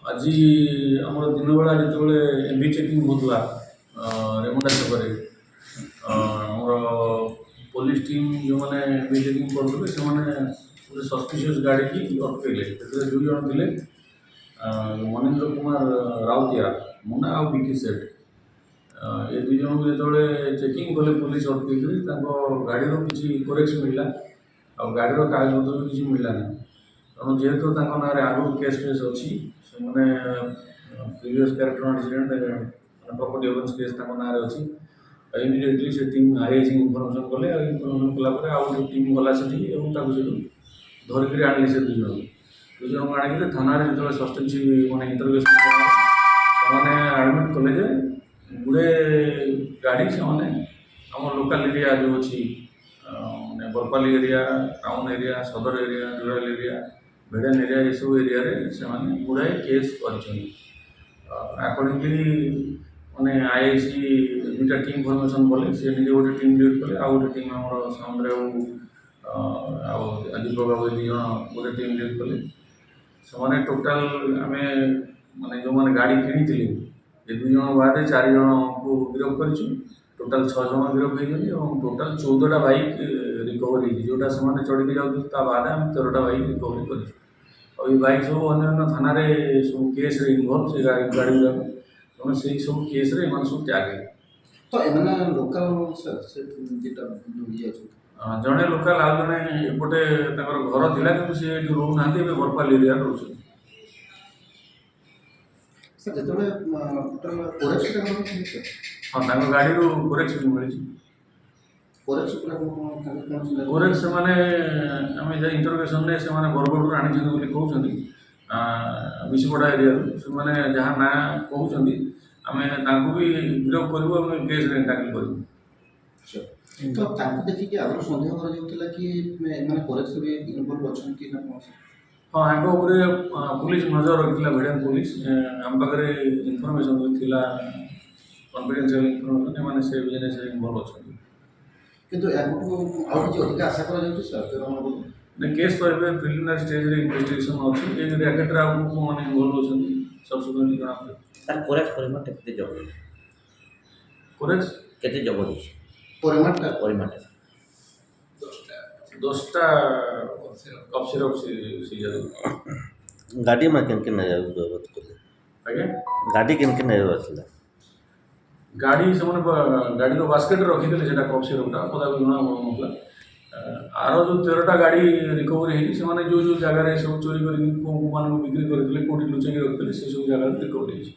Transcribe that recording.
ଆଜି ଆମର ଦିନବେଳା ଯେତେବେଳେ ଏମ୍ବି ଚେକିଂ ହେଉଥିଲା ରେମୁଣା ଛକରେ ଆମର ପୋଲିସ ଟିମ୍ ଯେଉଁମାନେ ଏମ୍ବି ଚେକିଂ କରୁଥିଲେ ସେମାନେ ଗୋଟେ ସସ୍ପିସିୟସ୍ ଗାଡ଼ିକି ଅଟକେଇଲେ। ସେଥିରେ ଦୁଇ ଜଣ ଥିଲେ ମନେନ୍ଦ୍ର କୁମାର ରାଉତିଆ ମୁନା ଆଉ ବିକି ସେठ। ଏ ଦୁଇ ଜଣଙ୍କୁ ଯେତେବେଳେ ଚେକିଂ କଲେ ପୋଲିସ ଅଟକେଇକରି ତାଙ୍କ ଗାଡ଼ିର କିଛି କୋରେକ୍ସ ମିଳିଲା ଆଉ ଗାଡ଼ିର କାଗଜପତ୍ର ବି କିଛି ମିଳିଲାନି। ତେଣୁ ଯେହେତୁ ତାଙ୍କ ନାଁରେ ଆଗରୁ କେସ୍ ଅଛି ସେମାନେ previous character accident property offence case ତାଙ୍କ ନାଁରେ ଅଛି। ଇମିଡ଼ିଏଟଲି ସେ ଟିମ୍ ଆଇଆଇସି ଇନଫର୍ମେସନ୍ କଲେ ଆଉ ଇନଫର୍ମେସନ୍ କଲା ପରେ ଆଉ ଗୋଟେ ଟିମ୍ ଗଲା ସେଠିକି ଏବଂ ତାକୁ ସେଠୁ ଧରିକିରି ଆଣିଲେ। ସେ ଦୁଇ ଜଣଙ୍କୁ ଆଣିକିରି ଥାନାରେ ଯେତେବେଳେ ସସ୍ପେନ୍ସ ମାନେ ଇଣ୍ଟରଭ୍ୟୁସନ୍ କଲେ ସେମାନେ ଆଡ଼ମିଟ୍ କଲେ ଯେ ଗୁଡ଼େ ଗାଡ଼ି ସେମାନେ ଆମ ଲୋକାଲ୍ ଏରିଆ ଯେଉଁ ଅଛି ମାନେ ବରପାଲି ଏରିଆ, ଟାଉନ୍ ଏରିଆ, ସଦର area, rural area, Bheden area ଏସବୁ ଏରିଆରେ ସେମାନେ ଗୁଡ଼ାଏ କେସ୍ କରିଛନ୍ତି। ଆକର୍ଡ଼ିଂଲି ମାନେ ଆଇଆଇସି ଦୁଇଟା ଟିମ୍ ଫର୍ମେସନ୍ କଲେ। ସେ ନିଜେ ଗୋଟେ ଟିମ୍ ଲିଡ୍ କଲେ ଆଉ ଗୋଟେ ଟିମ୍ ଆମର ସାମନ୍ତରାୟ ଆଉ ଦୀପକ ବାବୁ ଦୁଇ ଜଣ ଗୋଟେ ଟିମ୍ ଲିଡ୍ କଲେ। ସେମାନେ ଟୋଟାଲ୍ ଆମେ ମାନେ ଯେଉଁମାନେ ଗାଡ଼ି କିଣିଥିଲେ ଏ ଦୁଇ ଜଣ ବାଦେ 4 ଜଣଙ୍କୁ ଗିରଫ କରିଛୁ। ଟୋଟାଲ୍ 6 ଜଣ ଗିରଫ ହେଇଛନ୍ତି ଏବଂ ଟୋଟାଲ୍ 14ଟା ବାଇକ୍ ରିକଭରି ହେଇଛି। ଯେଉଁଟା ସେମାନେ ଚଢ଼ିକି ଯାଉଥିଲେ ତା ବାଦେ ଆମେ 13ଟା ବାଇକ୍ ରିକଭରି କରିଛୁ। ଆଉ ଏ ବାଇକ୍ ସବୁ ଅନ୍ୟାନ୍ୟ ଥାନାରେ ସବୁ କେସ୍ରେ ଇନଭଲ୍ଭ ସେ ଗାଡ଼ି ଗୁଡ଼ାକ। ତେଣୁ ସେଇ ସବୁ କେସ୍ରେ ଏମାନେ ସବୁ ଟ୍ୟାଗ୍ ହେବେ। ତ ଏମାନେ ଲୋକାଲ୍ ସାର୍ ସେ ଦୁଇଟା ଯାଉଛନ୍ତି। ଜଣେ ଲୋକାଲ୍ ଆଉ ଜଣେ ଏପଟେ ତାଙ୍କର ଘର ଥିଲା କିନ୍ତୁ ସେ ଏଠି ରହୁନାହାନ୍ତି, ଏବେ ବରପାଲି ଏରିଆରେ ରହୁଛନ୍ତି। ସାର୍ ଯେତେବେଳେ ଟୋଟାଲ୍ କୋରେକ୍ସଟା କ'ଣ ମିଳିଛି? ହଁ, ତାଙ୍କ ଗାଡ଼ିରୁ କୋରେକ୍ସ ବି ମିଳିଛି। କୋରେକ୍ସ ସେମାନେ ଆମେ ଯାଇ ଇଣ୍ଟରଭ୍ୟୁସନ୍ରେ ସେମାନେ ବରଗଡ଼ରୁ ଆଣିଛନ୍ତି ବୋଲି କହୁଛନ୍ତି। ବିଶିପଡ଼ା ଏରିଆରୁ ସେମାନେ ଯାହା ନାଁ କହୁଛନ୍ତି ଆମେ ତାଙ୍କୁ ବି ଗିରଫ କରିବୁ ଏବଂ କେସ୍ରେ ଦାଖଲ କରିବୁ। ତ ତାଙ୍କୁ ଦେଖିକି ଆଗରୁ ସନ୍ଦେହ କରାଯାଉଥିଲା କି ଏମାନେ କୋରେକ୍ସ ବି ଇନଭଲ୍ଭ ଅଛନ୍ତି ନା କ'ଣ? ହଁ, ଆଙ୍କ ଉପରେ ପୁଲିସ ନଜର ରଖିଥିଲା, ଭେଡ଼େନ୍ ପୁଲିସ। ଆମ ପାଖରେ ଇନଫର୍ମେସନ୍ ଥିଲା, କନଫିଡେନ୍ସିଆଲ୍ ଇନଫର୍ମେସନ୍, ଏମାନେ ସେ ବିଜନେସ୍ରେ ଇନଭଲ୍ଭ ଅଛନ୍ତି। କିନ୍ତୁ ଏହାକୁ ଆଉ କିଛି ଅଧିକା ଆଶା କରାଯାଉଛି ସାର୍? କେସ୍ ତ ଏବେ ପ୍ରିଲିମିନାରୀ ଷ୍ଟେଜ୍ରେ ଇନଭେଷ୍ଟିଗେସନ୍ ଅଛି। ଏ ର୍ୟାକେଟ୍ରେ ଆଉ କେଉଁମାନେ ଇନଭଲ୍ଭ ଅଛନ୍ତି ସବସିକ୍ୱେଣ୍ଟଲି ଜଣାପଡ଼ିବ। ସାର୍ କୋରେକ୍ସ ପରିମାଣଟା କେତେ ଜବତ ହେଇଛି? କୋରେକ୍ସ କେତେ ଜବତ ହେଇଛି? ପରିମାଣଟା 10ଟା କଫ୍ ସିରପ୍ ସିଜ୍। ଗାଡ଼ି में किन जबत कले? ଆଜ୍ଞା, गाड़ी किन ଆସିଲା? ଗାଡ଼ି ସେମାନେ ଗାଡ଼ିର ବାସ୍କେଟ୍ରେ ରଖିଥିଲେ ସେଇଟା କଫ୍ ସିରପ୍ଟା ପଦାକୁ ଜଣା ପଡ଼ୁନଥିଲା। ଆର ଯେଉଁ 13ଟା ଗାଡ଼ି ରିକଭରି ହେଇଛି ସେମାନେ ଯେଉଁ ଜାଗାରେ ସବୁ ଚୋରି କରିକି କେଉଁମାନଙ୍କୁ ବିକ୍ରି କରିଥିଲେ, କେଉଁଠି ଲୁଚେଇକି ରଖିଥିଲେ ସେସବୁ ଜାଗାରେ ରିକଭରି ହେଇଛି।